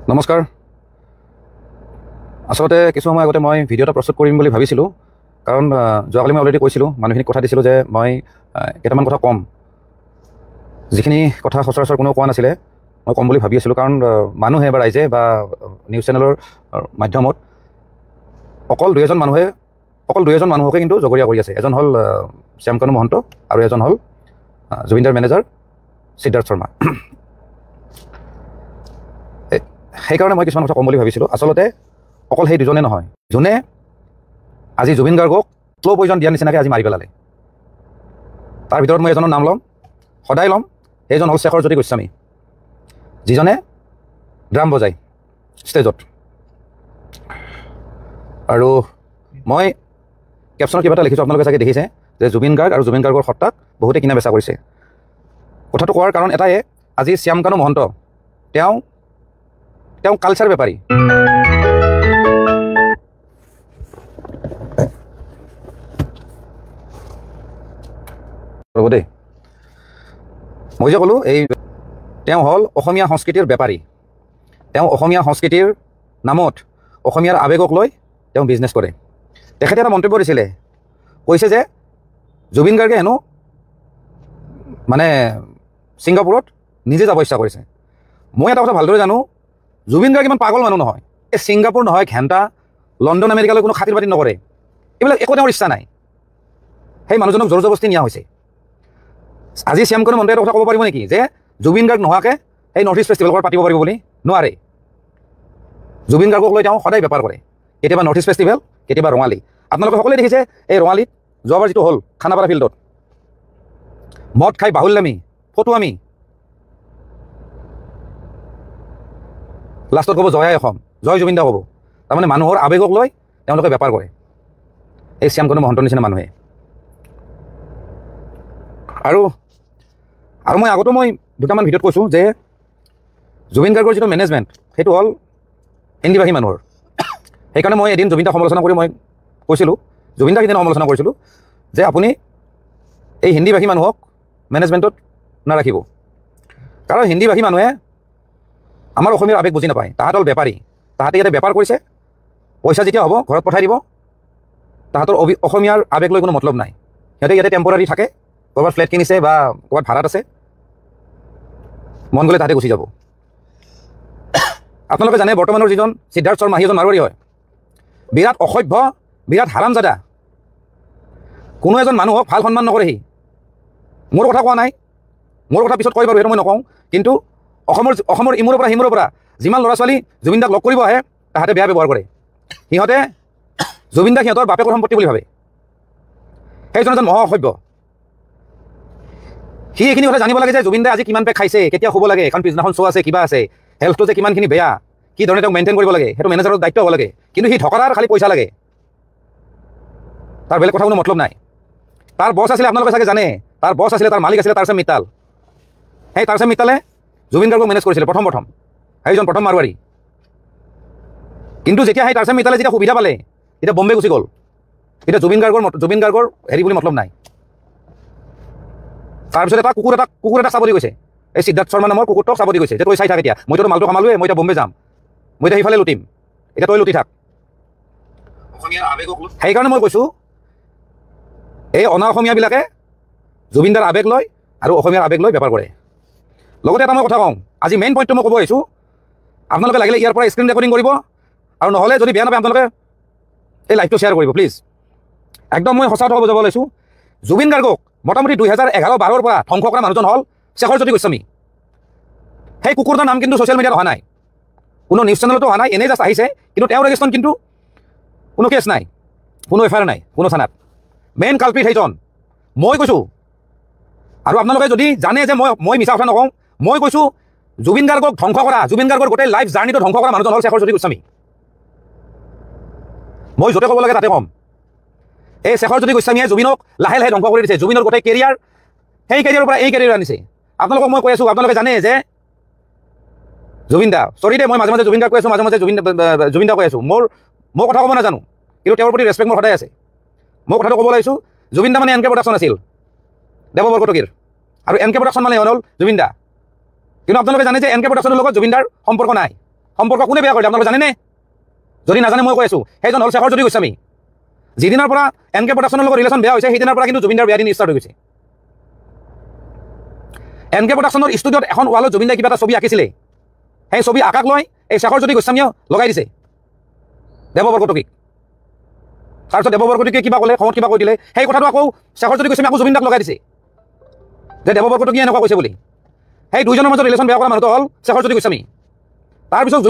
নমস্কাৰ। আসলতে কিছু সময় আগতে মই ভিডিঅ' এটা প্ৰস্তুত কৰিম বুলি ভাবিছিলোঁ, কাৰণ যোৱাকালি মই অলৰেডি কৈছিলোঁ, মানুহখিনিক কথা দিছিলোঁ যে মই কেইটামান কথা ক'ম, যিখিনি কথা সচৰাচৰ কোনেও কোৱা নাছিলে মই ক'ম বুলি ভাবি আছিলোঁ। কাৰণ মানুহে বা ৰাইজে বা নিউজ চেনেলৰ মাধ্যমত অকল দুই এজন মানুহকে কিন্তু জগৰীয়া কৰি আছে। এজন হ'ল শ্যামকানু মহন্ত আৰু এজন হ'ল জুবিনদাৰ মেনেজাৰ সিদ্ধাৰ্থ শৰ্মা। সেইকাৰণে মই কিছুমান কথা ক'ম বুলি ভাবিছিলোঁ। আচলতে অকল সেই দুজনে নহয়, যোনে আজি জুবিন গাৰ্গক শ্ল' পয়জন দিয়াৰ নিচিনাকৈ আজি মাৰি পেলালে। তাৰ ভিতৰত মই এজনৰ নাম ল'ম, সদায় ল'ম। সেইজন হ'ল শেখৰজ্যোতি গোস্বামী, যিজনে ড্ৰাম বজায় ষ্টেজত। আৰু মই কেপশ্যনত কিবা এটা লিখিছোঁ, আপোনালোকে চাগে দেখিছে যে জুবিন গাৰ্গ আৰু জুবিন গাৰ্গৰ সত্তাক বহুতে কিনা বেচা কৰিছে। কথাটো কোৱাৰ কাৰণ এটাই, আজি শ্যামকানু মহন্ত তেওঁ কালচাৰ বেপাৰী। ৰ'ব দেই, মই যে ক'লোঁ তেওঁ হ'ল অসমীয়া সংস্কৃতিৰ বেপাৰী। তেওঁ অসমীয়া সংস্কৃতিৰ নামত অসমীয়াৰ আৱেগক লৈ তেওঁ বিজনেছ কৰে। তেখেতে এটা মন্তব্য দিছিলে, কৈছে যে জুবিন গাৰ্গে হেনো মানে ছিংগাপুৰত নিজে যাব ইচ্ছা কৰিছে। মই এটা কথা ভালদৰে জানো, জুবিন গাৰ্গ ইমান পাগল মানুহ নহয়। এই ছিংগাপুৰ নহয়, ঘেণ্টা, লণ্ডন আমেৰিকালৈ কোনো খাতিৰ পাতি নকৰে। এইবিলাক একো তেওঁৰ ইচ্ছা নাই। সেই মানুহজনক জোৰ জবস্তি নিয়া হৈছে। আজি শ্যামকানু মহন্তই এটা কথা ক'ব পাৰিব নেকি যে জুবিন গাৰ্গ নোহোৱাকৈ এই নৰ্থ ইষ্ট ফেষ্টিভেল পাতিব পাৰিব বুলি? নোৱাৰে। জুবিন গাৰ্গক লৈ তেওঁ সদায় বেপাৰ কৰে, কেতিয়াবা নৰ্থ ইষ্ট ফেষ্টিভেল, কেতিয়াবা ৰঙালী। আপোনালোকে সকলোৱে দেখিছে এই ৰঙালীত যোৱাবাৰ যিটো হ'ল খানাপাৰা ফিল্ডত, মদ খাই বাহুল্যামি, ফটুৱামি, লাষ্টত ক'ব জয় অসম, জয় জুবিন দা ক'ব। তাৰমানে মানুহৰ আৱেগক লৈ তেওঁলোকে বেপাৰ কৰে, এই শ্যামকানু মহন্তৰ নিচিনা মানুহে। আৰু মই আগতো দুটামান ভিডিঅ'ত কৈছোঁ যে জুবিন গাৰ্গৰ যিটো মেনেজমেণ্ট সেইটো হ'ল হিন্দীভাষী মানুহৰ। সেইকাৰণে মই এদিন জুবিন দাক সমালোচনা কৰি মই কৈছিলোঁ, জুবিন দাক সিদিনা সমালোচনা কৰিছিলোঁ যে আপুনি এই হিন্দীভাষী মানুহক মেনেজমেণ্টত নাৰাখিব। কাৰণ হিন্দীভাষী মানুহে আমাৰ অসমীয়াৰ আৱেগ বুজি নাপায়। তাহাঁত হ'ল বেপাৰী। তাহাঁতে ইয়াতে বেপাৰ কৰিছে, পইচা যেতিয়া হ'ব ঘৰত পঠাই দিব। তাহাঁতৰ অসমীয়াৰ আৱেগ লৈ কোনো মতলব নাই। সিহঁতে ইয়াতে টেম্পৰাৰী থাকে, ক'ৰবাত ফ্লেট কিনিছে বা ক'ৰবাত ভাড়াত আছে, মন গ'লে তাহাঁতে গুচি যাব। আপোনালোকে জানে বৰ্তমানৰ যিজন সিদ্ধাৰ্থ শৰ্মা, সি এজন মাৰোৱাৰী হয়, বিৰাট অসভ্য, বিৰাট হাৰামজাদা। কোনো এজন মানুহক ভাল সন্মান নকৰে সি। মোৰ কথা কোৱা নাই, মোৰ কথা পিছত কৈ বাৰু, সেইটো মই নকওঁ। কিন্তু অসমৰ ইমূৰৰ পৰা সিমূৰৰ পৰা যিমান ল'ৰা ছোৱালী জুবিন দাক লগ কৰিব আহে, তাহাঁতে বেয়া ব্যৱহাৰ কৰে। সিহঁতে জুবিন দাক সিহঁতৰ বাপেকৰ সম্পত্তি বুলি ভাবে। সেইজন এজন মহা অসভ্য। সি এইখিনি কথা জানিব লাগে যে জুবিন দাই আজি কিমান পেক খাইছে, কেতিয়া শুব লাগে, এখন পিছদিনাখন শ্ব' আছে, কিবা আছে, হেল্থটো যে কিমানখিনি বেয়া, কি ধৰণে তেওঁক মেইনটেইন কৰিব লাগে, সেইটো মেনেজাৰৰ দায়িত্ব হ'ব লাগে। কিন্তু সি ঢকৰাৰ খালি পইচা লাগে, তাৰ বেলেগ কথা কোনো মতলব নাই। তাৰ বছ আছিলে, আপোনালোকে চাগে জানে, তাৰ বছ আছিলে, তাৰ মালিক আছিলে তাৰচেম মিত্তাল। সেই তাৰচেম মিত্তালে জুবিন গাৰ্গক মেনেজ কৰিছিলে প্ৰথম সেইজন প্ৰথম মাৰোৱাৰী। কিন্তু যেতিয়া সেই তাৰচেম মিত্তালে যেতিয়া সুবিধা পালে, তেতিয়া বম্বে গুচি গ'ল। এতিয়া জুবিন গাৰ্গৰ হেৰি বুলি মতলব নাই। তাৰপিছত কুকুৰ এটা চাব দি গৈছে, এই সিদ্ধাৰ্থ শৰ্মা নামৰ কুকুৰটোক চাব দি গৈছে যে তই চাই থাক, এতিয়া মইতো মালটো কামালোৱে, মই এতিয়া বম্বে যাম, মই এতিয়া সিফালে লুটিম, এতিয়া তই লুটি থাক। সেইকাৰণে মই কৈছোঁ, এই অনা অসমীয়াবিলাকে জুবিনদাৰ আৱেগ লয় আৰু অসমীয়াৰ আৱেগ লৈ বেপাৰ কৰে। লগতে এটা মই কথা কওঁ, আজি মেইন পইণ্টটো মই ক'ব আহিছোঁ। আপোনালোকে লাগিলে ইয়াৰ পৰা স্ক্ৰীণ ৰেকৰ্ডিং কৰিব, আৰু নহ'লে যদি বেয়া নাপায় আপোনালোকে এই লাইভটো শ্বেয়াৰ কৰিব প্লিজ। একদম মই সঁচা কথা ক'ব যাব লৈছোঁ। জুবিন গাৰ্গক মোটামুটি 2011-12 পৰা ধ্বংস কৰা মানুহজন হ'ল শেখৰজ্যোতি গোস্বামী। সেই কুকুৰটোৰ নাম কিন্তু ছ'চিয়েল মিডিয়াত অহা নাই, কোনো নিউজ চেনেলতো অহা নাই, এনেই জাষ্ট আহিছে। কিন্তু তেওঁৰ এগেইনষ্টত কিন্তু কোনো কেছ নাই, কোনো এফআইআৰ নাই কোনো থানাত। মেইন কালপিট সেইজন। মই কৈছোঁ, আৰু আপোনালোকে যদি জানে যে মই মিছা কথা নকওঁ, মই কৈছোঁ জুবিন গাৰ্গক ধ্বংস কৰা, জুবিন গাৰ্গৰ গোটেই লাইফ জাৰ্ণিটো ধ্বংস কৰা মানুহজন হ'ল শেখৰজ্যোতি গোস্বামী। মই য'তে ক'ব লাগে তাতে ক'ম। এই শেখৰজ্যোতি গোস্বামীয়ে জুবিনক লাহে লাহে ধ্বংস কৰি দিছে। জুবিনৰ গোটেই কেৰিয়াৰ, সেই কেৰিয়াৰৰ পৰা এই কেৰিয়াৰ আনিছে। আপোনালোকক মই কৈ আছোঁ, আপোনালোকে জানে যে জুবিন দা, চৰি দেই মই মাজে মাজে জুবিন দাক কৈ আছোঁ, মাজে মাজে জুবিন দা কৈ আছোঁ। মই কথা ক'ব নাজানো, কিন্তু তেওঁৰ প্ৰতি ৰেচপেক্ট মোৰ সদায় আছে। মই কথাটো ক'ব লাগিছোঁ, জুবিন দা মানে এনকে প্ৰডাকশ্যন আছিল, দেৱ বৰকটকীৰ, আৰু এনকে প্ৰডাকশ্যন মানে হ'ল জুবিন দা। কিন্তু আপোনালোকে জানে যে এনকে প্ৰডাকশ্যনৰ লগত জুবিনদাৰ সম্পৰ্ক নাই। সম্পৰ্ক কোনে বেয়া কৰিলে আপোনালোকে জানেনে? যদি নাজানে মই কৈ আছোঁ, সেইজন হ'ল শেখৰজ্যোতি গোস্বামী। যিদিনাৰ পৰা NK প্ৰডাকশ্যনৰ লগত ৰিলেশ্যন বেয়া হৈছে সেইদিনাৰ পৰা কিন্তু জুবিনদাৰ বেয়া দিন ষ্টাৰ্ট হৈ গৈছে। NK প্ৰডাকশ্যনৰ ষ্টুডিঅ'ত এখন ৱালত জুবিনদাই কিবা এটা ছবি আঁকিছিলে, সেই ছবি আঁকাক লৈ এই শেখৰজ্যোতি গোস্বামীয়ে লগাই দিছে দেৱ বৰকটকীক। তাৰপিছত দেৱ বৰকটকীয়ে কিবা ক'লে, খঙত কিবা কৈ দিলে, সেই কথাটো আকৌ শেখৰজ্যোতি গোস্বামী আকৌ জুবিনদাক লগাই দিছে যে দেৱ বৰকটকীয়ে এনেকুৱা কৈছে বুলি। সেই দুইজনৰ মাজত ৰিলেশ্যন বেয়া কৰা মানুহটো হ'ল শেখৰজ্যোতি গোস্বামী। তাৰপিছত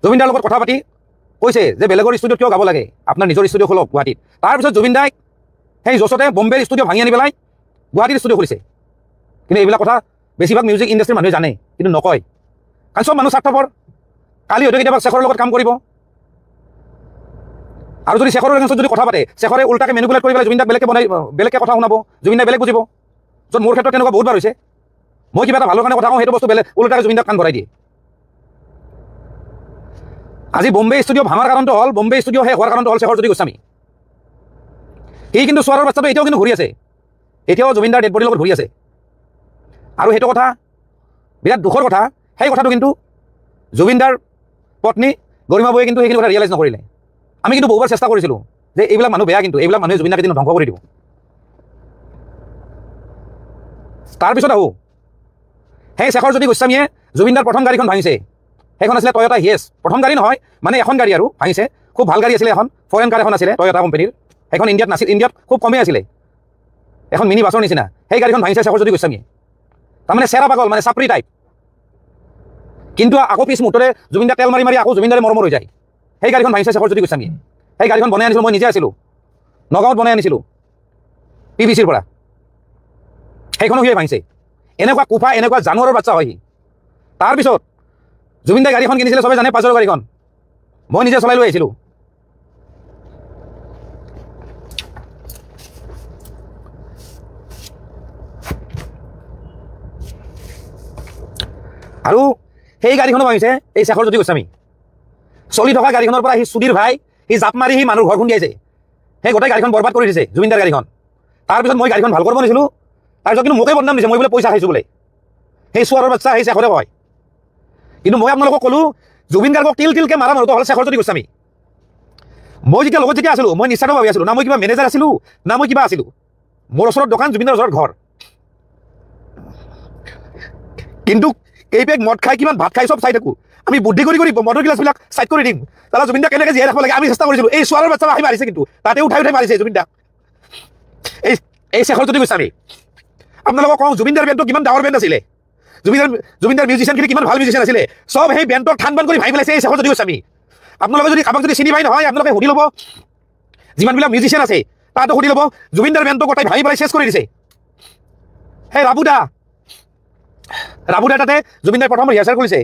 জুবিনদাৰ লগত কথা পাতি কৈছে যে বেলেগৰ ষ্টুডিঅ'ত কিয় গাব লাগে, আপোনাৰ নিজৰ ষ্টুডিঅ' খোলক গুৱাহাটীত। তাৰপিছত জুবিনদাই সেই য'চতে বম্বেৰ ষ্টুডিঅ' ভাঙি আনি পেলাই গুৱাহাটীত ষ্টুডিঅ' খুলিছে। কিন্তু এইবিলাক কথা বেছিভাগ মিউজিক ইণ্ডাষ্ট্ৰীৰ মানুহে জানে, কিন্তু নকয়, কাৰণ চব মানুহ স্বাৰ্থপৰ। কালি হয়তো কেতিয়াবা শেখৰৰ লগত কাম কৰিব, আৰু যদি শেখৰৰ এগেইনষ্টত যদি কথা পাতে, শেখৰে উল্টাকে মেনিপুলেট কৰি পেলাই জুবিনদাক বেলেগকৈ কথা শুনাব, জুবিনদাই বেলেগ বুজিব। য'ত মোৰ ক্ষেত্ৰত তেনেকুৱা বহুতবাৰ হৈছে, মই কিবা এটা ভালৰ কাৰণে কথা কওঁ, সেইটো বস্তু বেলেগ উল্টাকে জুবিনদাক কাণ ভৰাই দিয়ে। আজি বম্বে ষ্টুডিঅ' ভাঙাৰ কাৰণটো হ'ল, বম্বে ষ্টুডিঅ' শেষ হোৱাৰ কাৰণটো হ'ল শেখৰজ্যোতি গোস্বামী। সি কিন্তু ছোৱাৰৰ বাচ্চাটো এতিয়াও কিন্তু ঘূৰি আছে, এতিয়াও জুবিনদাৰ ডেড বডিৰ লগত ঘূৰি আছে। আৰু সেইটো কথা বিৰাট দুখৰ কথা। সেই কথাটো কিন্তু জুবিনদাৰ পত্নী গৰিমা বৌয়ে কিন্তু সেইখিনি কথা ৰিয়েলাইজ নকৰিলে। আমি কিন্তু বহুবাৰ চেষ্টা কৰিছিলোঁ যে এইবিলাক মানুহ বেয়া, কিন্তু এইবিলাক মানুহে জুবিনদাক এদিন ধ্বংস কৰি দিব। তাৰপিছত আহোঁ, সেই শেখৰজ্যোতি গোস্বামীয়ে জুবিনদাৰ প্ৰথম গাড়ীখন ভাঙিছে। সেইখন আছিলে টয়টা হিয়েছ, প্ৰথম গাড়ী নহয় মানে এখন গাড়ী আৰু ভাঙিছে। খুব ভাল গাড়ী আছিলে, এখন ফৰেন কাৰ এখন আছিলে টয়টা কোম্পানীৰ, সেইখন ইণ্ডিয়াত নাছিল, ইণ্ডিয়াত খুব কমেই আছিলে, এখন মিনি বাছৰ নিচিনা। সেই গাড়ীখন ভাঙিছে শেখৰজ্যোতি গোস্বামীয়ে, তাৰমানে চেৰা পাগল, মানে চাপৰি টাইপ। কিন্তু আকৌ পিছ মুহূৰ্ততে জুবিনদাৰ তেল মাৰি মাৰি আকৌ জুবিনদাৰে মৰমৰ হৈ যায়। সেই গাড়ীখন ভাঙিছে শেখৰজ্যোতি গোস্বামীয়ে। সেই গাড়ীখন বনাই আনিছিলোঁ, মই নিজে আছিলোঁ, নগাঁৱত বনাই আনিছিলোঁ PVCৰ পৰা। সেইখনো সিয়ে ভাঙিছে। এনেকুৱা কোফা, এনেকুৱা জানুৱাৰৰ বাচ্চা হয় সি। তাৰপিছত জুবিনদাই গাড়ীখন কিনিছিলে, চবে জানে, পাজৰৰ গাড়ীখন মই নিজে চলাই লৈ আহিছিলোঁ। আৰু সেই গাড়ীখনো ভাঙিছে এই শেখৰজ্যোতি গোস্বামী। চলি থকা গাড়ীখনৰ পৰা সি চুদিৰ ভাই, সি জাপ মাৰি সি মানুহৰ ঘৰ খুন্দিয়াইছে। সেই গোটেই গাড়ীখন বৰবাদ কৰি দিছে জুবিনদাৰ গাড়ীখন। তাৰপিছত মই গাড়ীখন ভাল কৰিব নিছিলোঁ, তাৰপিছত কিন্তু মোকে বদনাম দিছে, মই বোলে পইচা খাইছোঁ বোলে। সেই ছোৱাৰৰ বাচ্চা সেই শেখৰে কয়। কিন্তু মই আপোনালোকক ক'লোঁ, জুবিন গাৰ্গক তিলকে মাৰা মানুহটো হ'ল শেখৰজ্যোতি গোস্বামী। মই যেতিয়া লগত আছিলোঁ, মই নিশ্চিত ভাবি আছিলোঁ, না মই কিবা মেনেজাৰ আছিলোঁ, না মই কিবা আছিলোঁ। মোৰ ওচৰত দোকান, জুবিনৰ ওচৰত ঘৰ। কিন্তু এই পেক মদ খাই, কিমান ভাত খাই, চব চাই থাকোঁ। আমি বুদ্ধি কৰি মদৰ গিলাচবিলাক চাইড কৰি দিম, তাৰা জুবিনদাক কেনেকৈ জীয়াই ৰাখিব লাগে আমি চেষ্টা কৰিছিলোঁ। এই ছোৱাৰৰ বাচ্চা আহি মাৰিছে, কিন্তু তাতে উঠাই মাৰিছে জুবিনদাক। এই শেখৰজ্যোতি গোস্বামী। আপোনালোকক কওঁ, জুবিনদাৰ বেণ্ডটো কিমান ডাঙৰ বেণ্ড আছিলে, জুবিনদাৰ মিউজিচিয়ানখিনি কিমান ভাল মিউজিচিয়ান আছিলে, চব সেই বেণ্ডক ঠান বান কৰি ভাঙি পেলাইছে এই শেখৰজ্যোতি গোস্বামী। আপোনালোকে যদি কাৰোবাক যদি চিনি পাই নহয়, আপোনালোকে সুধি ল'ব, যিমানবিলাক মিউজিচিয়ান আছে তাহাঁতক সুধি ল'ব, জুবিনদাৰ বেণ্ডটো গোটাই ভাঙি পেলাই চেছ কৰি দিছে। সেই ৰাবুদা তাতে জুবিনদাই প্ৰথম ৰিহাৰ্চেল কৰিছে।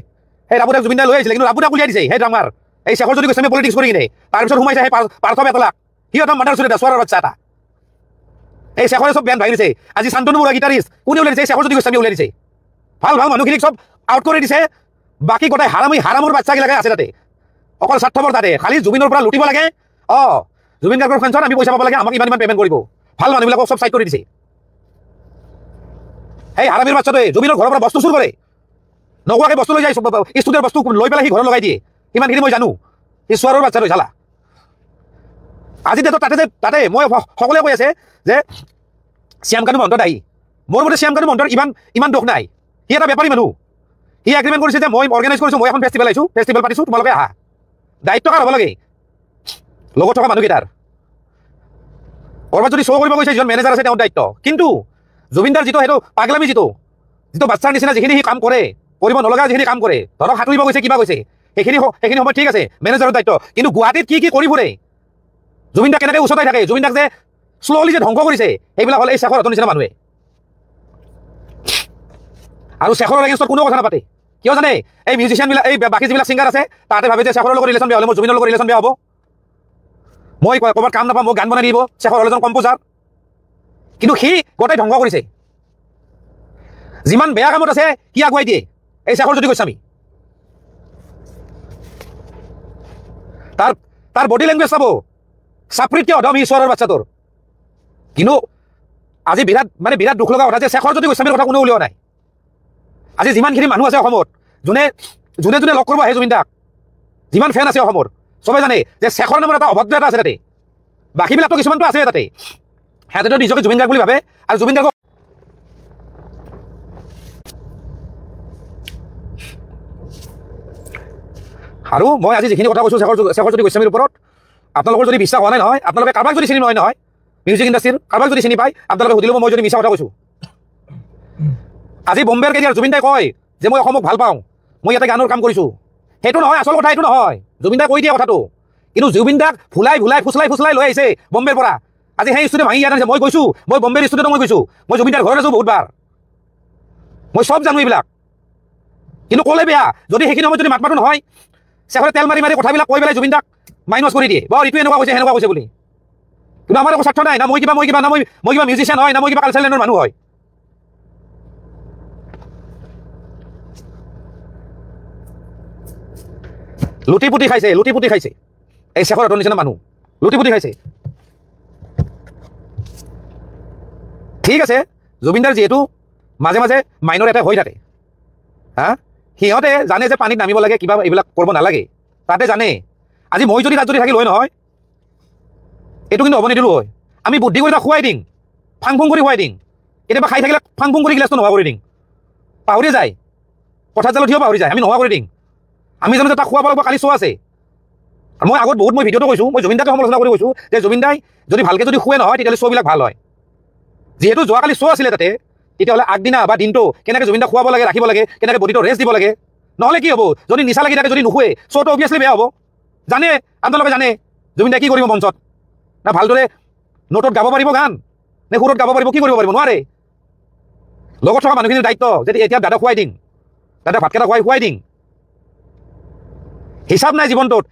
সেই ৰাবুদাক জুবিনদাই লৈ আহিছিলে, কিন্তু ৰাবুদাক উলিয়াই দিছে সেই ডাঙৰ এই শেখৰজ্যোতি গোস্বামী পলিটিক্স কৰি কিনে। তাৰপিছত সোমাইছে সেই পাৰ্থ বেতলাক, সিহঁতৰ মাদাৰ চুৰি ছোৱাৰৰ বাচ্চা এটা। এই শেখৰে চব বেণ্ড ভাঙি দিছে। আজি শান্তনু বৰুৱা গীটাৰিষ্ট, কোনে উলিয়াই দিছে? শেখৰজ্যোতি গোস্বামী উলিয়াই দিছে। ভাল মানুহখিনিক চব আউট কৰি দিছে। বাকী গোটাই হাৰামৰ বাচ্চাবিলাকে আছে তাতে, অকল স্বাৰ্থপৰ তাতে, খালি জুবিনৰ পৰা লুটিব লাগে। জুবিন গাৰ্গৰ ফেঞ্চত আমি পইচা পাব লাগে, আমাক ইমান পে'মেণ্ট কৰিব। ভাল মানুহবিলাকক চব চাইড কৰি দিছে। সেই হাৰামীৰ বাচ্চাটোৱে জুবিনৰ ঘৰৰ পৰা বস্তু চুৰ কৰে, নোকোৱাকৈ বস্তু লৈ যায়, ষ্টুডিঅ'ৰ বস্তু লৈ পেলাই সি ঘৰত লগাই দিয়ে। সিমানখিনি মই জানো। সি ছোৱাৰৰ বাচ্চাটোৱে চালা। আজি ডেটত তাতে মই সকলোৱে কৈ আছে যে শ্যামকানু মহন্ত দায়ী। মোৰ মতে শ্যামকানু মহন্তৰ ইমান দোষ নাই। সি এটা বেপাৰী মানুহ। সি এগ্ৰিমেণ্ট কৰিছে যে মই অৰ্গেনাইজ কৰিছোঁ, মই এখন ফেষ্টিভেল পাতিছোঁ, তোমালোকে আহা। দায়িত্ব কাৰ হ'ব লাগে? লগত থকা মানুহকেইটাৰ। ক'ৰবাত যদি শ্ব' কৰিব গৈছে, যিজন মেনেজাৰ আছে তেওঁৰ দায়িত্ব। কিন্তু জুবিনদাৰ যিটো সেইটো পাগলামি, যিটো বাচ্চাৰ নিচিনা যিখিনি সি কাম কৰে, কৰিব নলগা যিখিনি কাম কৰে, ধৰক সাঁতুৰিব গৈছে, কিবা গৈছে, সেইখিনি সময় ঠিক আছে, মেনেজাৰৰ দায়িত্ব। কিন্তু গুৱাহাটীত কি কৰি ফুৰে, জুবিনদাক কেনেকৈ উচতাই থাকে, জুবিনদাক যে শ্ল'লি যে ধ্বংস কৰিছে, সেইবিলাক হ'ল এই শেখৰহঁতৰ নিচিনা মানুহে। আৰু শেখৰৰ এগেইনষ্টত কোনো কথা নাপাতে। কিয় জানে? এই মিউজিচিয়ানবিলাক, এই বাকী যিবিলাক ছিংগাৰ আছে, তাহাঁতে ভাবে যে শেখৰৰ লগত ৰিলেশ্যন বেয়া হ'লে মোৰ জুবিনৰ লগত ৰিলেশ্যন বেয়া হ'ব, মই ক'ৰবাত কাম নাপাম, মোক গান বনাই দিব। শেখৰ হ'ল এজন কম্প'জাৰ, কিন্তু সি গোটেই ধ্বংস কৰিছে। যিমান বেয়া কামত আছে সি আগুৱাই দিয়ে এই শেখৰজ্যোতি গোস্বামী। তাৰ বডি লেংগুৱেজ চাব, চাপৰিতকৈ অধম সি ছোৱাৰৰ বাচ্চাটোৰ। কিন্তু আজি বিৰাট দুখ লগা কথা যে শেখৰজ্যোতি গোস্বামীৰ কথা কোনেও উলিওৱা নাই। আজি যিমানখিনি মানুহ আছে অসমত, যোনে যোনে যোনে লগ কৰিব আহে জুবিন দাক, যিমান ফেন আছে অসমৰ চবে জানে যে শেখৰ নামৰ এটা অভদ্ৰ এটা আছে তাতে, বাকীবিলাকতো কিছুমানটো আছে তাতে, সিহঁতেতো নিজকে জুবিন গাৰ্গ বুলি ভাবে। আৰু জুবিন গাৰ্গক আৰু মই আজি যিখিনি কথা কৈছোঁ শেখৰজ্যোতি গোস্বামীৰ ওপৰত, আপোনালোকৰ যদি বিশ্বাস হোৱা নাই নহয়, আপোনালোকে কাৰোবাক যদি চিনি নহয় মিউজিক ইণ্ডাষ্ট্ৰীৰ কাৰোবাক যদি চিনি পায় আপোনালোকে সুধি ল'ব মই যদি মিছা কথা কৈছোঁ। আজি বম্বেৰ কেৰিয়াৰ জুবিন দাই কয় যে মই অসমক ভাল পাওঁ, মই ইয়াতে গানৰ কাম কৰিছোঁ, সেইটো নহয় আচল কথা, এইটো নহয়। জুবিন দাই কৈ দিয়ে কথাটো, কিন্তু জুবিন দাক ফুচলাই লৈ আহিছে বম্বেৰ পৰা। আজি সেই ষ্টুডিঅ' ভাঙি ইয়াত আনিছে। মই গৈছোঁ, মই বম্বেৰ ষ্টুডিঅ'ত মই গৈছোঁ, মই জুবিন দাৰ ঘৰত আছোঁ বহুতবাৰ, মই চব জানো এইবিলাক। কিন্তু ক'লে বেয়া, যদি সেইখিনি সময়ত যদি মাত মাতো নহয়, শেখৰে তেল মাৰি কথাবিলাক কৈ পেলাই জুবিন দাক মাইনাছ কৰি দিয়ে, বৰ ইটো এনেকুৱা কৈছে সেনেকুৱা কৈছে বুলি। কিন্তু আমাৰ একো স্বাৰ্থ নাই, না মই কিবা না মই কিবা মিউজিচিয়ান হয়, না মই কিবা কালচাৰেল লাইনৰ মানুহ হয়। লুটি পুটি খাইছে এই শেখৰ হতৰ নিচিনা মানুহ, লুটি পুটি খাইছে। ঠিক আছে, জুবিনদাৰ যিহেতু মাজে মাজে মাইনৰ এটা হৈ থাকে, সিহঁতে জানে যে পানীত নামিব লাগে, কিবা এইবিলাক কৰিব নালাগে, তাতে জানে। আজি মই যদি তাত যদি থাকিল হয় নহয়, এইটো কিন্তু হ'ব নিদিলোঁ হয়। আমি বুদ্ধি কৰি তাক খুৱাই দিম, ফাং ফুং কৰি খুৱাই দিম, কেতিয়াবা খাই থাকিলে ফাং ফুং কৰি গিলাচটো নোহোৱা কৰি দিম, পাহৰি যায়, কথাত জালত পাহৰি যায়, আমি নোহোৱা কৰি দিম। আমি জানো যে তাক খুৱাব লাগিব, কালি শ্ব' আছে। মই আগত বহুত মই ভিডিঅ'টো কৈছোঁ, মই জুবিন দাকে সমালোচনা কৰি কৈছোঁ যে জুবিন দাই যদি ভালকৈ যদি শুৱে নহয় তেতিয়াহ'লে শ্ব'বিলাক ভাল হয়। যিহেতু যোৱাকালি শ্ব' আছিলে তাতে, তেতিয়াহ'লে আগদিনা বা দিনটো কেনেকৈ জুবিন দাক খুৱাব লাগে, ৰাখিব লাগে, কেনেকৈ বডিটো ৰেষ্ট দিব লাগে। নহ'লে কি হ'ব, যদি নিচা লাগি থাকে, যদি নুশুৱে, শ্ব'টো অভিয়াছলি বেয়া হ'ব। জানে, আপোনালোকে জানে জুবিন দাই কি কৰিব মঞ্চত, না ভালদৰে নোটত গাব পাৰিব গান, নে সুৰত গাব পাৰিব, কি কৰিব পাৰিব, নোৱাৰে। লগত থকা মানুহখিনিৰ দায়িত্ব যে এতিয়া দাদা খুৱাই দিম, দাদা ভাতকেইটা খুৱাই দিম। হিচাপ নাই জীৱনটোত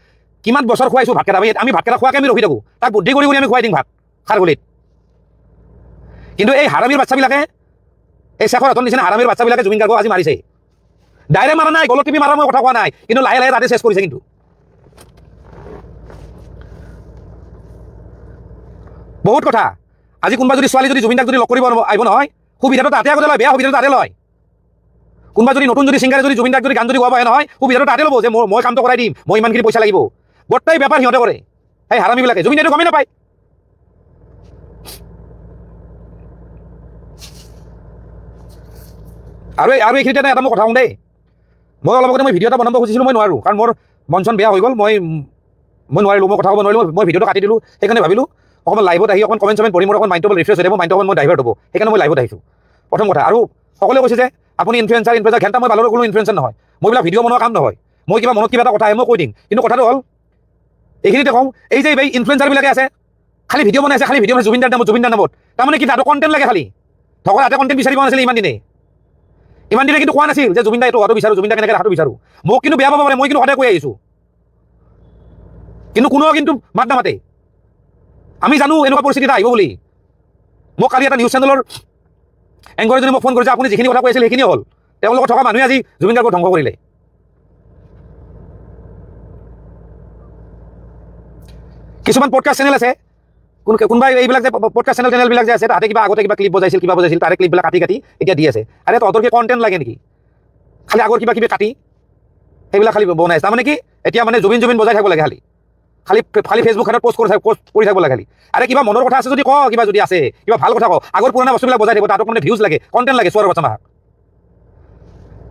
কিমান বছৰ খুৱাইছোঁ ভাতকেইটা, আমি ভাতকেইটা খোৱাকৈ আমি ৰখি থাকোঁ, তাক বুদ্ধি কৰি আমি খুৱাই দিম ভাত খাৰগুলিত। কিন্তু এই হাৰামীৰ বাচ্চাবিলাকে, এই শেখৰ হতৰ নিচিনা হাৰামীৰ বাচ্চাবিলাকে জুবিন গাৰ্গক আজি মাৰিছে। ডাইৰেক্ট মাৰা নাই, গলত টিপি মাৰা মই কথা কোৱা নাই, কিন্তু লাহে লাহে তাতে চেছ কৰিছে। কিন্তু বহুত কথা। আজি কোনোবা যদি ছোৱালী যদি জুবিন দাক যদি লগ কৰিব আহিব নহয়, সুবিধাটো তাতে আগতে লয়, বেয়া সুবিধাটো তাতে লয়। কোনোবা যদি নতুন যদি ছিংগাৰে যদি জুবিন দাক যদি গান যদি গোৱাব আহে নহয়, সুবিধাটো তাতে ল'ব যে মই কামটো কৰাই দিম, মই ইমানখিনি পইচা লাগিব। গোটেই বেপাৰ সিহঁতে কৰে, সেই হাৰামীবিলাকে। জুবিন দাইটো গমেই নাপায়। আৰু এইখিনিতে এটা মই কথা কওঁ দেই, মই অলপ আগতে মই ভিডিঅ' এটা বনাব খুজিছিলোঁ, মই নোৱাৰোঁ, কাৰণ মোৰ মন চন বেয়া হৈ গ'ল, মই নোৱাৰিলোঁ, মই কথা ক'ব নোৱাৰিলোঁ, মই ভিডিঅ'টো কাটি দিলোঁ। সেইকাৰণে ভাবিলোঁ অকণমান লাইভত আহি অকণ কমেণ্ট চমেণ্ট পঢ়ি মোৰ অকণ মাইণ্ডটো ৰিফ্ৰেছ হৈ যাব, মাইণ্ডটো অকণ মই ডাইভাৰ্ট হ'ব, সেইকাৰণে মই লাইভত আহিছোঁ প্ৰথম কথা। আৰু সকলোৱে কৈছে যে আপুনি ইনফ্লুৱেঞ্চাৰ ঘণ্টা, মই ভালৰ কোনো ইনফ্লুৱেঞ্চাৰ নহয়, মই এইবিলাক ভিডিঅ' বনোৱা কাম নহয়, মই কিবা মনত কিবা এটা কথা আহে মই কৈ দিম। কিন্তু কথাটো হ'ল এইখিনিতে কওঁ, এই যে এই ইনফ্লুৱেঞ্চাৰবিলাকে আছে, খালি ভিডিঅ' বনাই আছে, খালি ভিডিঅ' জুবিন দাৰ নামত, তাৰমানে কি তাতো কণ্টেণ্ট লাগে, খালি ধৰক তাতে কণ্টেণ্ট বিচাৰিব নাছিলে ইমান দিনে কিন্তু কোৱা নাছিল যে জুবিন দা এইটো হোৱাটো বিচাৰোঁ, জুবিন দা কেনেকৈ ৰাখাটো বিচাৰোঁ। মোক কিন্তু বেয়া পাব পাৰে, মই কিন্তু সদায় কৈ আহিছোঁ, কিন্তু কোনেও কিন্তু মাত নামাতে। আমি জানো এনেকুৱা পৰিস্থিতি এটা আহিব বুলি। মোক কালি এটা নিউজ চেনেলৰ এংকৰে যদি মোক ফোন কৰিছে, আপুনি যিখিনি কথা কৈ আছিল সেইখিনি হ'ল, তেওঁৰ লগত থকা মানুহে আজি জুবিন গাৰ্গক ধ্বংস কৰিলে। কিছুমান পডকাষ্ট চেনেল আছে, কোনোবাই এইবিলাক যে পডকাষ্ট চেনেলবিলাক যে আছে, তাতে কিবা আগতে কিবা ক্লিপ বজাইছিল, তাৰে ক্লিপবিলাক কাটি এতিয়া দি আছে। আৰে তহঁতৰ কি কণ্টেণ্ট লাগে নেকি? খালি আগৰ কিবা কাটি সেইবিলাক খালি বনাইছে, তাৰমানে কি এতিয়া মানে জুবিন বজাই থাকিব লাগে, খালি ফেচবুক খানত পোষ্ট কৰি থাকিব লাগে খালি। আৰে কিবা মনৰ কথা আছে যদি ক, কিবা যদি আছে কিবা ভাল কথা কওঁ, আগৰ পুৰণা বস্তুবিলাক বজাই দিব, তাতো মানে ভিউজ লাগে, কণ্টেণ্ট লাগে, চোৱাৰ বাচ্চা মাক।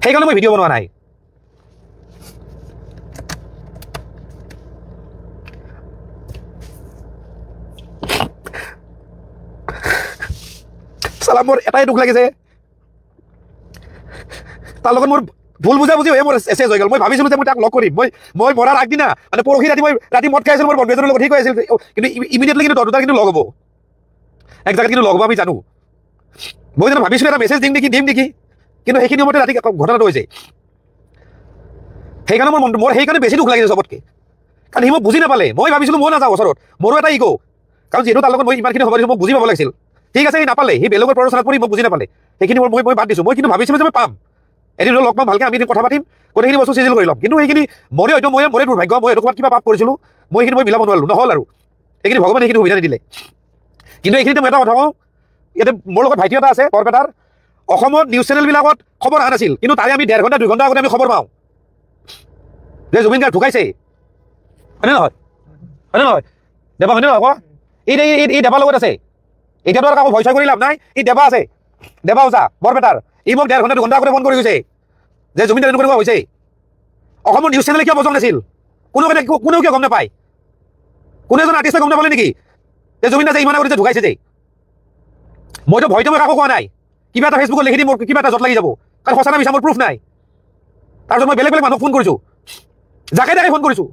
সেইকাৰণে মই ভিডিঅ' বনোৱা নাই। চালা মোৰ এটাই দুখ লাগিছে, তাৰ লগত মোৰ ভুল বুজাবুজি হৈ মোৰ এছেজ হৈ গ'ল। মই ভাবিছিলোঁ যে মই তাক লগ কৰিম, মই মৰাৰ আগদিনা মানে পৰহি ৰাতি মই মদ খাই আছিলোঁ, মোৰ বন্ধু এজনৰ লগত ঠিক হৈ আছিল, কিন্তু ইমিডিয়েটলি কিন্তু দুটা কিন্তু লগ হ'ব, এক জেগাত কিন্তু লগ হ'ব, আমি জানো। মই যেন ভাবিছিলোঁ এটা মেছেজ দিম নেকি, কিন্তু সেইখিনি সময়তে ৰাতি ঘটনাটো হৈছে। সেইকাৰণে মোৰ সেইকাৰণে বেছি দুখ লাগিছে চবতকৈ, কাৰণ সি মোক বুজি নাপালে। মই ভাবিছিলোঁ মই নাযাওঁ ওচৰত, মোৰো এটা ইগ', কাৰণ যিহেতু তাৰ লগত মই ইমানখিনি সময় দিছোঁ, মোক বুজি পাব লাগিছিল। ঠিক আছে, সি নাপালে, সি বেলেগৰ প্ৰৰোচনাত পৰি মোক বুজি নাপালে, সেইখিনি মই বাদ দিছোঁ। মই কিন্তু ভাবিছিলোঁ যে মই পাম, এদিন লগ পাম, ভালকৈ আমি কথা পাতিম, গোটেইখিনি বস্তু চিজিল কৰি ল'ম। কিন্তু সেইখিনি মোৰে দুৰ্ভাগ্য, মই এইটো কিবা পাপ কৰিছিলোঁ, মই এইখিনি মিলাব নোৱাৰিলোঁ, নহ'ল আৰু সেইখিনি ভগৱানে সেইখিনি সুবিধা নিদিলে। কিন্তু এইখিনিতে মই এটা কথা কওঁ, ইয়াতে মোৰ লগত ভাইটি এটা আছে বৰপেটাৰ, অসমত নিউজ চেনেলবিলাকত খবৰ অহা নাছিল, কিন্তু তাৰে আমি 1.5 ঘণ্টা 2 ঘণ্টা আগতে আমি খবৰ পাওঁ। যে জুবিন গাৰ্গ ঢুকাইছে, হয়নে নহয়? হয়নে নহয় দেৱা? হয়নে নহয়? এই দেৱাৰ লগত আছে, এতিয়াতো আৰু কাকো ভয় চয় কৰি লাভ নাই। এই দেৱা আছে, দেৱা ওজা বৰপেটাৰ, ই মোক 1.5 ঘণ্টা 2 ঘণ্টা আগতে ফোন কৰি গৈছে যে জুবিন দাৰ এনেকুৱা হৈছে। অসমৰ নিউজ চেনেলে কিয় বজং নাছিল? কোনেও কিয় গম নাপায়? কোনো এজন আৰ্টিষ্টে গম নাপালে নেকি যে জুবিন দা যে ইমান আগতে যে ঢুকাইছে যে? মইতো ভয়তো মই কাকো কোৱা নাই, কিবা এটা ফেচবুকত লিখি দি মোৰ কিবা এটা জট লাগি যাব, কাৰণ সঁচা না মিছা মোৰ প্ৰুফ নাই। তাৰপিছত মই বেলেগ মানুহক ফোন কৰিছোঁ, যাকে তাকে ফোন কৰিছোঁ,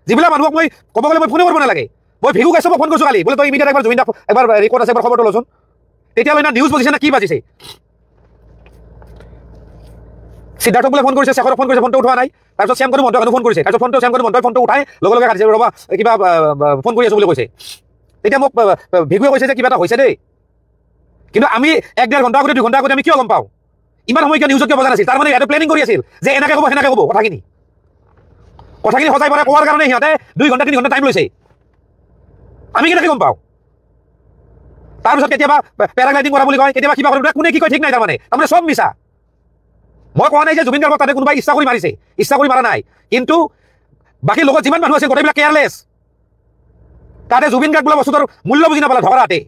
যিবিলাক মানুহক মই ক'ব গ'লে মই ফোনে কৰিব নালাগে। মই ভিগু কাশ্যপক ফোন কৰিছোঁ কালি, বোলে তই ইমিডিয়েট একবাৰ জুবিন দাক একবাৰ ৰেকৰ্ড আছে, একবাৰ খবৰটো লচোন। তেতিয়ালৈ না নিউজ বাজিছে না কি বাজিছে। সিদ্ধাৰ্থক বোলে ফোন কৰিছে, শেখৰক ফোন কৰিছে, ফোনটো উঠোৱা নাই। তাৰপিছত শ্যামকানু মহন্তক ফোন কৰিছে, তাৰপিছত শ্যামকানু মহন্তই ফোনটো উঠাই লগে লগে কাটিছে, ৰ'বা কিবা ফোন কৰি আছোঁ বুলি কৈছে। তেতিয়া মোক ভিগুৱে কৈছে যে কিবা এটা হৈছে দেই, কিন্তু আমি 1.5 ঘণ্টা আগতে 2 ঘণ্টা আগতে আমি কিয় গম পাওঁ? ইমান সময় কিয় নিউজত কিয় বজা নাছিল? তাৰমানে ইয়াতে প্লেনিং কৰি আছিল যে এনেকৈ ক'ব সেনেকৈ ক'ব। কথাখিনি সজাই পৰাই কোৱাৰ কাৰণে সিহঁতে 2 ঘণ্টা 3 ঘণ্টা টাইম লৈছে। আমি কেনেকৈ গম পাওঁ? তাৰপিছত কেতিয়াবা পেৰাগ্লাইডিং কৰা বুলি কয়, কেতিয়াবা কিবা কৰে, কোনে কি কয় ঠিক নাই। তাৰমানে চব মিছা। মই কোৱা নাই যে জুবিন গাৰ্গক তাতে কোনোবাই ইচ্ছা কৰি মাৰিছে, ইচ্ছা কৰি মাৰা নাই, কিন্তু বাকী লগত যিমান মানুহ আছিল গোটেইবিলাক কেয়াৰলেছ। তাতে জুবিন গাৰ্গ বোলা বস্তুটোৰ মূল্য বুজি নাপালে ধৰাতে।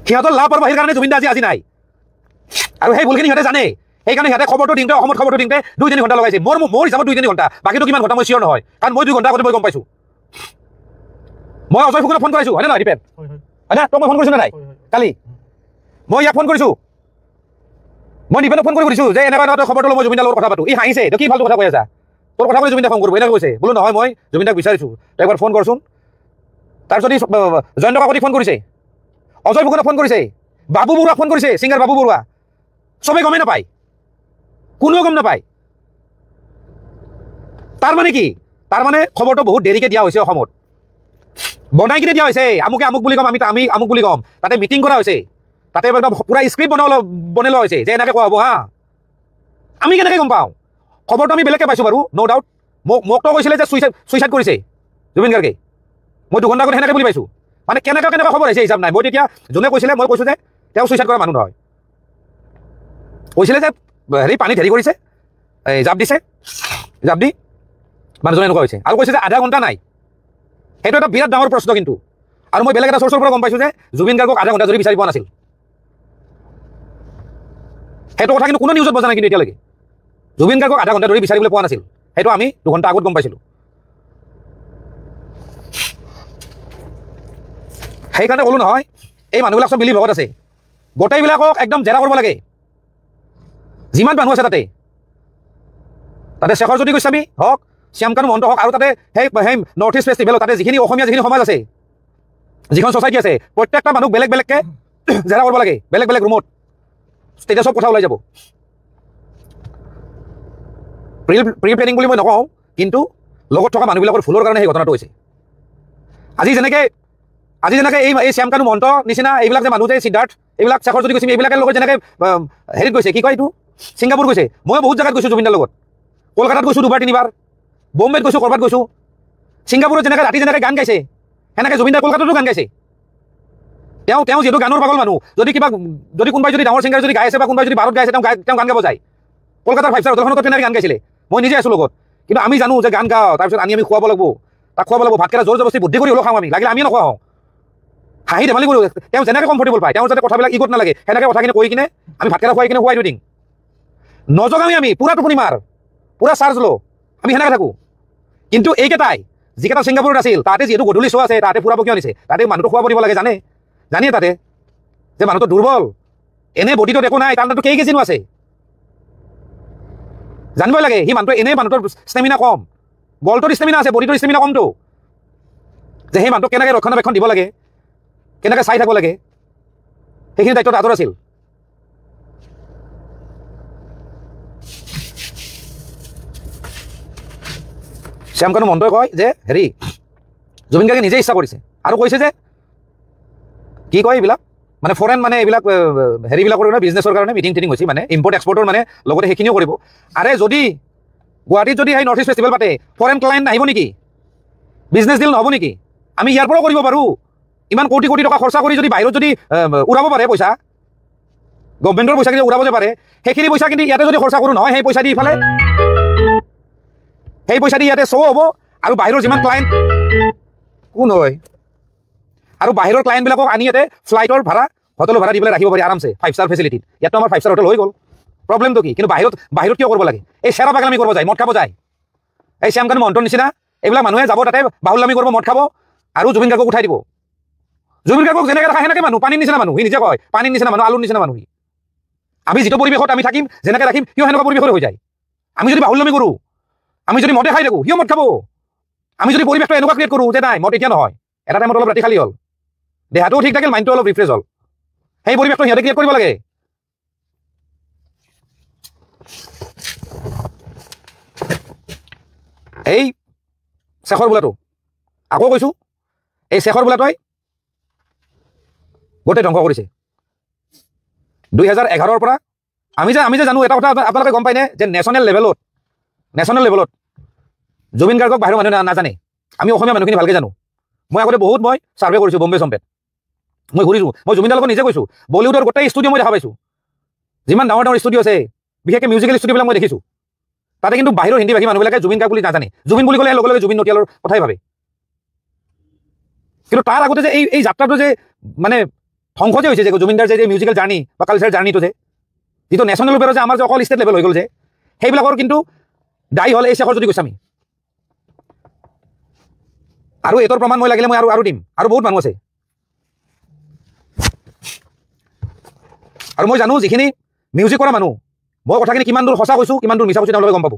সিহঁতৰ লাভ আৰু বাহিৰ কাৰণে জুবিন দা আজি নাই, আৰু সেই ভুলখিনি সিহঁতে জানে। সেইকাৰণে সিহঁতে খবৰটো দিওঁতে, অসমত খবৰটো দিওঁতে 2-3 ঘণ্টা লগাইছে। মোৰ হিচাপত 2-3 ঘণ্টা, বাকীটো কিমান ঘণ্টা মই চিয়ৰ নহয়, কাৰণ মই 2 ঘণ্টা আগতে মই গম পাইছোঁ। মই অজয় ফুকনক ফোন কৰিছোঁ, হয়নে নহয় দীপেন? হয়নে? তই মই ফোন কৰিছোঁ নে নাই কালি? মই ইয়াক ফোন কৰিছোঁ, মই দীপেনক ফোন কৰি সুধিছোঁ যে এনেকুৱা তই খবৰটো মই জুবিন দাৰ লগত কথা পাতোঁ। ই হাঁহিছে, তই কি ফাল্টু কথা কৈ আছা? তোৰ কথা কৈ জুবিন দাক ফোন কৰিব এনেকৈ কৈছে। বোলো নহয়, মই জুবিন দাক বিচাৰিছোঁ, তই একবাৰ ফোন কৰচোন। তাৰপিছত ই জয়ন্ত কাকতিক ফোন কৰিছে, অজয় ফুকনক ফোন কৰিছে, বাবু বৰুৱাক ফোন কৰিছে, ছিংগাৰ বাবু বৰুৱা। চবেই গমেই নাপায়, কোনেও গম নাপায়। তাৰমানে কি? তাৰমানে খবৰটো বহুত দেৰিকৈ দিয়া হৈছে। অসমত বনাই কিনে দিয়া হৈছে, আমুকে আমুক বুলি ক'ম, আমি আমুক বুলি ক'ম। তাতে মিটিং কৰা হৈছে, তাতে একদম পুৰা স্ক্ৰিপ্ট বনাই লোৱা হৈছে যে এনেকৈ কোৱা হ'ব। হা, আমি কেনেকৈ গম পাওঁ? খবৰটো আমি বেলেগকৈ পাইছোঁ বাৰু, ন' ডাউট। মোকতো কৈছিলে যে ছুইচাইড কৰিছে জুবিন গাৰ্গে, মই 2 ঘণ্টা আগত সেনেকৈ বুলি পাইছোঁ। মানে কেনেকৈ খবৰ আহিছে হিচাপ নাই। মই তেতিয়া যোনে কৈছিলে, মই কৈছোঁ যে তেওঁ ছুইচাইড কৰা মানুহ নহয়। কৈছিলে যে পানীত কৰিছে, জাপ দিছে, জাপ দি মানুহজনে এনেকুৱা হৈছে, আৰু কৈছে যে আধা ঘণ্টা নাই। সেইটো এটা বিৰাট ডাঙৰ প্ৰশ্ন কিন্তু। আৰু মই বেলেগ এটা চ'ৰ্চৰ পৰা গম পাইছোঁ যে জুবিন গাৰ্গক আধা ঘণ্টা ধৰি বিচাৰি পোৱা নাছিল। সেইটো কথা কিন্তু কোনো নিউজত বজা নাই কিন্তু এতিয়ালৈকে। জুবিন গাৰ্গক আধা ঘণ্টা ধৰি বিচাৰিবলৈ পোৱা নাছিল, সেইটো আমি 2 ঘণ্টা আগত গম পাইছিলোঁ। সেইকাৰণে ক'লো নহয়, এই মানুহবিলাক চব মিলি ভগত আছে, গোটেইবিলাকক একদম জেৰা কৰিব লাগে। যিমান মানুহ আছে তাতে শেখৰ জ্যোতি গোস্বামী হওক, শ্যামকানু মহন্ত হওক, আৰু তাতে সেই নৰ্থ ইষ্ট ফেষ্টিভেলত তাতে যিখিনি অসমীয়া যিখিনি সমাজ আছে, যিখন ছ'চাইটি আছে, প্ৰত্যেকটা মানুহ বেলেগ বেলেগকৈ জেৰা কৰিব লাগে, বেলেগ বেলেগ ৰুমত। তেতিয়া চব কথা ওলাই যাব। প্ৰি প্লেনিং বুলি মই নকওঁ, কিন্তু লগত থকা মানুহবিলাকৰ ভুলৰ কাৰণে সেই ঘটনাটো হৈছে। আজি যেনেকৈ এই শ্যামকানু মহন্ত নিচিনা এইবিলাক যে মানুহ যে সিদ্ধাৰ্থ, এইবিলাক শেখৰ জ্যোতি গোস্বামী, এইবিলাকৰ লগত যেনেকৈ হেৰিত গৈছে, কি কয় এইটো, ছিংগাপুৰ গৈছে। মই বহুত জেগাত গৈছোঁ জুবিন দাৰ লগত, কলকাতাত গৈছোঁ 2-3 বাৰ, বম্বেত গৈছোঁ, ক'ৰবাত গৈছোঁ। ছিংগাপুৰত যেনেকৈ ৰাতি যেনেকৈ গান গাইছে, সেনেকৈ জুবিন দাই কলকাতাতো গান গাইছে। তেওঁ যিহেতু গানৰ পাগল মানুহ, যদি কোনোবাই যদি ডাঙৰ ছিংগাৰ যদি গাই আছে বা কোনোবাই যদি বাৰত গাই আছে, তেওঁ গান গাব যায়। কলকাতাৰ 5 ষ্টাৰ হোটেলখনত তেনেকৈ গান গাইছিলে, মই নিজে আছোঁ লগত। কিন্তু আমি জানো যে গান গাওঁ, তাৰপিছত আমি খুৱাব লাগিব, তাক খুৱাব লাগিব, ভাতকেইটা জোৰ জবস্তি বুদ্ধি কৰি হ'লেও খাওঁ। আমি লাগিলে আমি নোখোৱা হওঁ, হাঁহি ধেমালি কৰোঁ। তেওঁ যেনেকৈ কমফৰ্টেবল পায়, তেওঁৰ যাতে কথাবিলাক ইগত নালাগে, সেনেকৈ কথাখিনি কৈ কিনে আমি ভাতকেইটা খুৱাই কিনে শুৱাই থৈ দিম। নজগামি আমি, পুৰা টোপনি মাৰ, পুৰা চাৰ্জ ল, আমি সেনেকৈ থাকোঁ। কিন্তু এইকেইটাই যিকেইটা ছিংগাপুৰত আছিল, তাতে যিহেতু গধূলি শ্ব' আছে, তাতে ফুৰাব কিয় আনিছে? তাতে মানুহটো খুৱাব দিব লাগে, জানিয়ে তাতে যে মানুহটো দুৰ্বল, এনে বডিটোত একো নাই, তাৰ তাতো কেই কেজিনো আছে, জানিবই লাগে। সি মানুহটো এনেই মানুহটোৰ ষ্টেমিনা কম, গলটোৰ ষ্টেমিনা আছে, বডিটোৰ ষ্টেমিনা কমটো, যে সেই মানুহটোক কেনেকৈ ৰক্ষণাবেক্ষণ দিব লাগে, কেনেকৈ চাই থাকিব লাগে, সেইখিনি দায়িত্ব তাহাঁতৰ আছিল। শ্যামকানু মহন্তই কয় যে জুবিন গাৰ্গে নিজে ইচ্ছা কৰিছে, আৰু কৈছে যে কি কয় এইবিলাক মানে ফৰেন মানে এইবিলাক হেৰিবিলাকৰ কাৰণে বিজনেছৰ কাৰণে মিটিং হৈছে, মানে ইম্পৰ্ট এক্সপৰ্টৰ মানে লগতে সেইখিনিও কৰিব। আৰে যদি গুৱাহাটীত যদি সেই নৰ্থ ইষ্ট ফেষ্টিভেল পাতে, ফৰেন ক্লায়েণ্ট নাহিব নেকি? বিজনেছ ডিল নহ'ব নেকি? আমি ইয়াৰ পৰাও কৰিব পাৰোঁ। ইমান কোটি কোটি টকা খৰচা কৰি যদি বাহিৰত যদি উৰাব পাৰে পইচা, গভৰ্ণমেণ্টৰ পইচা যদি উৰাব যে পাৰে, সেইখিনি পইচা কিন্তু ইয়াতে যদি খৰচা কৰোঁ নহয়, সেই পইচা দি ইফালে সেই পইচা দি ইয়াতে শ্ব' হ'ব আৰু বাহিৰৰ যিমান ক্লায়েণ্ট কোন হয় আৰু বাহিৰৰ ক্লায়েণ্টবিলাকক আনি ইয়াতে ফ্লাইটৰ ভাড়া হোটেলৰ ভাড়া দি পেলাই ৰাখিব পাৰি আৰামছে 5 ষ্টাৰ ফেচিলিটিত ইয়াতো আমাৰ 5 ষ্টাৰ হোটেল হৈ গ'ল প্ৰব্লেমটো কি কিন্তু বাহিৰত কিয় কৰিব লাগে এই চেৰা বাগলামি কৰিব যায় মদ খাব যায় এই শ্যামকানু মহন্তৰ নিচিনা এইবিলাক মানুহে যাব তাতে বাহুল্লামি কৰিব মদ খাব আৰু জুবিন গাৰ্গক উঠাই দিব জুবিন গাৰ্গক যেনেকৈ ৰাখে সেনেকৈ মানুহ পানীৰ নিচিনা মানুহ সি নিজে কয় পানীৰ নিচিনা মানুহ আলুৰ নিচিনা মানুহ সি আমি যিটো পৰিৱেশত আমি থাকিম যেনেকৈ ৰাখিম সিও সেনেকুৱা পৰিৱেশত হৈ যায় আমি যদি বাহুল্লামি কৰোঁ আমি যদি মদে খাই থাকোঁ সিও মদ খাব আমি যদি পৰিৱেশটো এনেকুৱা ক্ৰিয়েট কৰোঁ যে নাই মদ এতিয়া নহয় এটা টাইমত অলপ ৰাতি খালী হ'ল দেহাটোও ঠিক থাকিল মাইণ্ডটো অলপ ৰিফ্ৰেছ হ'ল সেই পৰিৱেশটো সিহঁতে ক্ৰিয়েট কৰিব লাগে এই শেখৰ বোলাটো আকৌ কৈছোঁ এই শেখৰ বোলাটোৱে গোটেই ধ্বংস কৰিছে 2011 পৰা আমি যে জানো এটা কথা আপোনালোকে গম পায়নে যে নেশ্যনেল লেভেলত জুবিন গাৰ্গক বাহিৰৰ মানুহে নাজানে আমি অসমীয়া মানুহখিনি ভালকৈ জানো মই আগতে বহুত মই ছাৰ্ভে কৰিছোঁ বম্বে চম্পেত মই ঘূৰিছোঁ মই জুবিন দাৰ লগত নিজে কৈছোঁ বলিউডৰ গোটেই ষ্টুডিঅ' মই দেখা পাইছোঁ যিমান ডাঙৰ ষ্টুডিঅ' আছে বিশেষকৈ মিউজিকেল ষ্টুডিঅ'বিলাক মই দেখিছোঁ তাতে কিন্তু বাহিৰৰ হিন্দী ভাষী মানুহবিলাকে জুবিন গাৰ্গ বুলি নাজানে জুবিন বুলি ক'লে লগে লগে জুবিন নটিয়ালৰ কথাই ভাবে কিন্তু তাৰ আগতে যে এই যাত্ৰাটো যে মানে ধ্বংস যে হৈছে যে জুবিনদাৰ যে মিউজিকেল জাৰ্ণি বা কালচাৰ জাৰ্ণিটো যে যিটো নেশ্যনেল লেভেলৰ যে আমাৰ যে অকল ষ্টেট লেভেল হৈ গ'ল যে সেইবিলাকৰ কিন্তু দায়ী হ'ল এই শেখৰজ্যোতি গোস্বামী আৰু এইটোৰ প্ৰমাণ মই লাগিলে মই আৰু দিম আৰু বহুত মানুহ আছে আৰু মই জানো যিখিনি মিউজিক কৰা মানুহ মই কথাখিনি কিমান দূৰ সঁচা কৈছোঁ কিমান দূৰ মিছা কৈছোঁ তেওঁলোকে গম পাব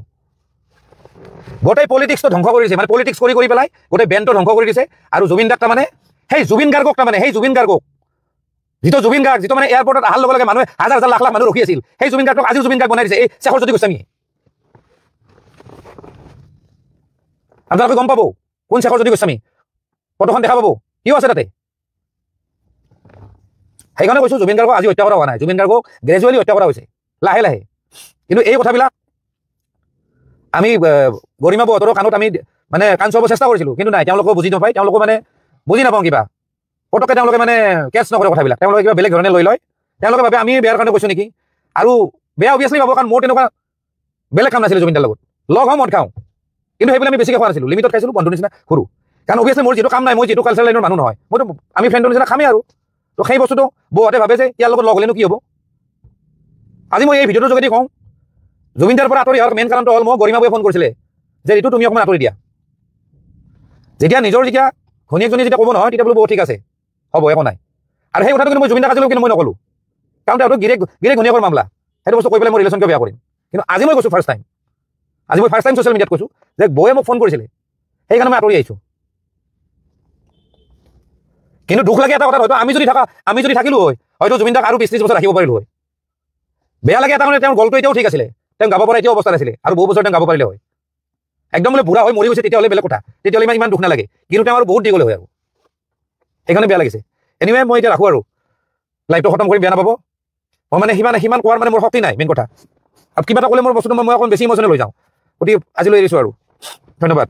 গোটেই পলিটিক্সটো ধ্বংস কৰি দিছে মানে পলিটিক্স কৰি পেলাই গোটেই বেণ্ডটো ধ্বংস কৰি দিছে আৰু জুবিন দাক তাৰমানে সেই জুবিন গাৰ্গক যিটো জুবিন গাৰ্গ যিটো মানে এয়াৰপৰ্টত অহাৰ লগে লগে মানুহে হাজাৰ লাখ মানুহ ৰখি আছিল সেই জুবিন গাৰ্গক আজিও জুবিন গাৰ্গ বনাই দিছে এই শেখৰজ্যোতি গোস্বামীয়ে আপোনালোকে গম পাব কোন শেখৰজ্যোতি গোস্বামী ফটোখন দেখা পাব কিয় আছে তাতে সেইকাৰণে কৈছোঁ জুবিন গাৰ্গক আজি হত্যা কৰা হোৱা নাই জুবিন গাৰ্গক গ্ৰেজুৱেলি হত্যা কৰা হৈছে লাহে লাহে কিন্তু এই কথাবিলাক আমি গৰিমা বৌহঁতৰ কাণত আমি মানে কাণ চুৱাব চেষ্টা কৰিছিলোঁ কিন্তু নাই তেওঁলোকেও বুজি নাপায় তেওঁলোকো মানে বুজি নাপাওঁ কিবা পটককৈ তেওঁলোকে মানে কেচ নকৰে কথাবিলাক তেওঁলোকে কিবা বেলেগ ধৰণে লৈ লয় তেওঁলোকে ভাবে আমি বেয়াৰ কাৰণে কৈছোঁ নেকি আৰু বেয়া অভিয়াছলি পাব কাৰণ মোৰ তেনেকুৱা বেলেগ কাম নাছিলে জুবিন দাৰ লগত লগ হওঁ মদ খাওঁ কিন্তু সেইবিলাক আমি বেছিকৈ খোৱা নাছিলোঁ লিমিটত খাইছিলোঁ বন্ধুৰ নিচিনা সৰু কাৰণ অভিয়াছলি মোৰ যিটো কাম নাই মই যিটো কালচাৰ লাইনৰ মানুহ নহয় মইতো আমি ফ্ৰেণ্ডৰ নিচিনা খামেই আৰু তো সেই বস্তুটো বৌহঁতে ভাবে যে ইয়াৰ লগত লগ হ'লেনো কি হ'ব আজি মই এই ভিডিঅ'টোৰ যোগেদি কওঁ জুবিন দাৰ পৰা আঁতৰি অহাৰ মেইন কাৰণটো হ'ল মই গৰিমা বৌয়ে ফোন কৰিছিলে যে এইটো তুমি অকণমান আঁতৰি দিয়া যেতিয়া ঘনীয়েকজনী যেতিয়া ক'ব নহয় তেতিয়া বোলো বহুত ঠিক আছে হ'ব একো নাই আৰু সেই কথাটো কিন্তু মই জুবিন দাক আজিলৈকে কিন্তু মই নক'লোঁ কাৰণ তেওঁতো গিৰেক ঘনীয়েকৰ মামলা সেইটো বস্তু কৈ পেলাই মই ৰিলেশ্যন কিয় বেয়া কৰিম কিন্তু আজি মই কৈছোঁ ফাৰ্ষ্ট টাইম ছ'চিয়েল মিডিয়াত কৈছোঁ যে বৌয়ে মোক ফোন কৰিছিলে সেইকাৰণে মই আঁতৰি আহিছোঁ কিন্তু দুখ লাগে এটা কথা হয়তো আমি যদি থাকিলোঁ হয় হয়তো জুবিন দাক আৰু 20-30 বছৰ ৰাখিব পাৰিলোঁ হয় বেয়া লাগে এটা মানে তেওঁৰ গলটো এতিয়াও ঠিক আছিলে তেওঁ গাব পৰা এতিয়াও অৱস্থা নাছিলে আৰু বহু বছৰ তেওঁ গাব পাৰিলে হয় একদম বোলে বুঢ়া হৈ মৰি গৈছে তেতিয়াহ'লে বেলেগ কথা তেতিয়াহ'লে ইমান দুখ নালাগে কিন্তু তেওঁ আৰু বহুত দীঘল হয় আৰু সেইকাৰণে বেয়া লাগিছে এনিৱে মই এতিয়া ৰাখোঁ আৰু লাইভটো খতম কৰি বেয়া নাপাব মই মানে সিমান কোৱাৰ মানে মোৰ শক্তি নাই মেইন কথা আৰু কিবা এটা ক'লে মোৰ বস্তুটো মই অকণ বেছি ইম'চনেল হৈ যাওঁ গতিকে আজিলৈ এৰিছোঁ আৰু ধন্যবাদ